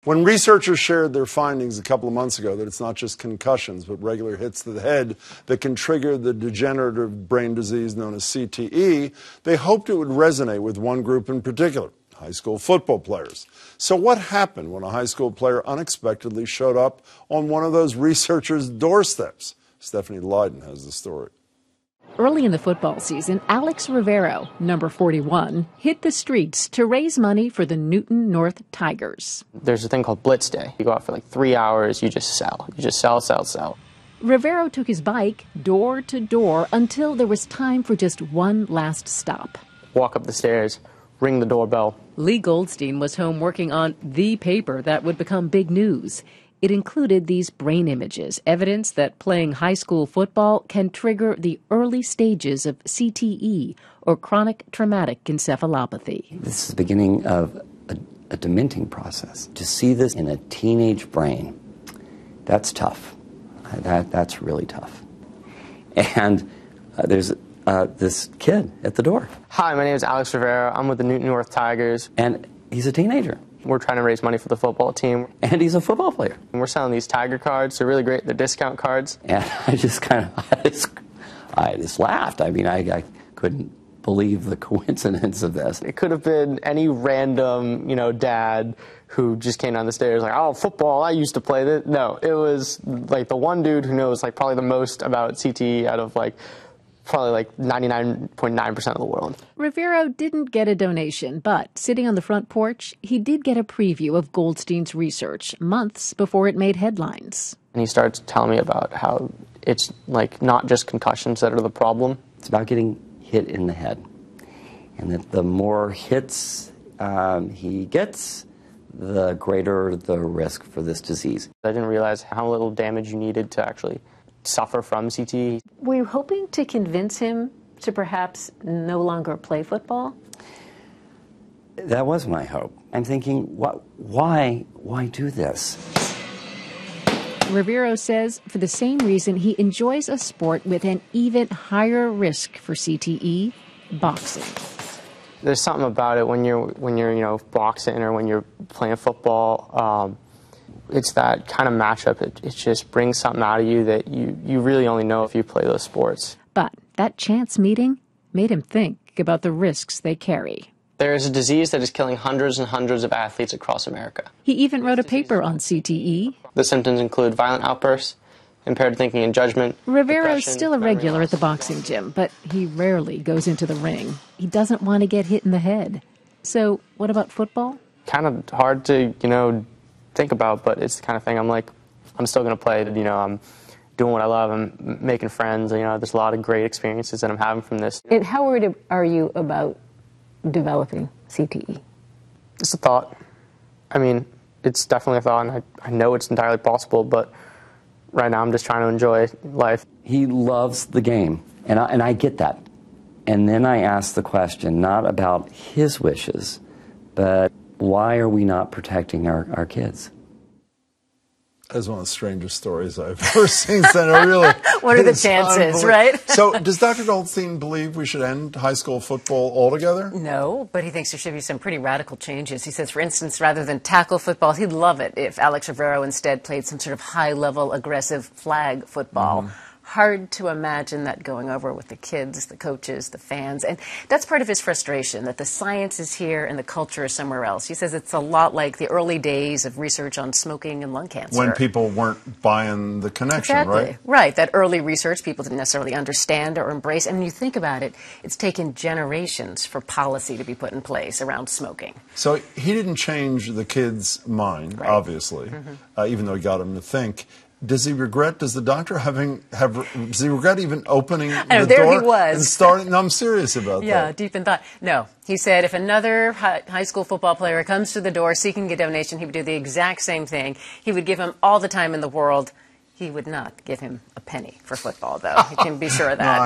When researchers shared their findings a couple of months ago that it's not just concussions but regular hits to the head that can trigger the degenerative brain disease known as CTE, they hoped it would resonate with one group in particular: high school football players. So what happened when a high school player unexpectedly showed up on one of those researchers' doorsteps? Stephanie Lydon has the story. Early in the football season, Alex Rivero, number 41, hit the streets to raise money for the Newton North Tigers. There's a thing called Blitz Day. You go out for like 3 hours, you just sell. You just sell, sell, sell. Rivero took his bike door to door until there was time for just one last stop. Walk up the stairs, ring the doorbell. Lee Goldstein was home working on the paper that would become big news. It included these brain images, evidence that playing high school football can trigger the early stages of CTE, or chronic traumatic encephalopathy. This is the beginning of a dementing process. To see this in a teenage brain, that's tough. That's really tough. And there's this kid at the door. Hi, my name is Alex Rivero. I'm with the Newton North Tigers. And he's a teenager. We're trying to raise money for the football team. And he's a football player. And we're selling these Tiger cards. They're really great. They're discount cards. And I just laughed. I mean, I couldn't believe the coincidence of this. It could have been any random, dad who just came down the stairs like, oh, football, I used to play this. No, it was like the one dude who knows like probably the most about CTE out of probably like 99.9% of the world. Rivero didn't get a donation, but sitting on the front porch, he did get a preview of Goldstein's research months before it made headlines. And he starts telling me about how it's like not just concussions that are the problem. It's about getting hit in the head. And that the more hits he gets, the greater the risk for this disease. I didn't realize how little damage you needed to actually suffer from CTE. Were you hoping to convince him to perhaps no longer play football? That was my hope. I'm thinking, why do this? Rivero says for the same reason he enjoys a sport with an even higher risk for CTE, boxing. There's something about it when you're boxing or when you're playing football. It's that kind of matchup. It just brings something out of you that you really only know if you play those sports. But that chance meeting made him think about the risks they carry. There is a disease that is killing hundreds and hundreds of athletes across America. He even wrote a paper on CTE. The symptoms include violent outbursts, impaired thinking and judgment. Rivero's still a regular at the boxing gym, but he rarely goes into the ring. He doesn't want to get hit in the head. So what about football? Kind of hard to, think about, but it's the kind of thing I'm still going to play. I'm doing what I love. I'm making friends. There's a lot of great experiences that I'm having from this. And how worried are you about developing CTE? It's a thought. I mean, it's definitely a thought, and I know it's entirely possible, but right now I'm just trying to enjoy life. He loves the game, and I get that. And then I ask the question, not about his wishes, but why are we not protecting our kids? That's one of the strangest stories I've ever seen, Senator. Really, what are the chances, right? So does Dr. Goldstein believe we should end high school football altogether? No, but he thinks there should be some pretty radical changes. He says, for instance, rather than tackle football, he'd love it if Alex Rivero instead played some sort of high-level, aggressive flag football. Mm-hmm. Hard to imagine that going over with the kids, the coaches, the fans. And that's part of his frustration, that the science is here and the culture is somewhere else. He says it's a lot like the early days of research on smoking and lung cancer. When people weren't buying the connection, exactly. Right? Right. That early research people didn't necessarily understand or embrace. And when you think about it, it's taken generations for policy to be put in place around smoking. So he didn't change the kid's mind, right. Obviously, even though he got him to think. Does he regret? Does the doctor does he regret even opening the there door he was. and starting? No, I'm serious about that. Yeah, deep in thought. No, he said if another high school football player comes to the door seeking a donation, he would do the exact same thing. He would give him all the time in the world. He would not give him a penny for football, though. You can be sure of that. No,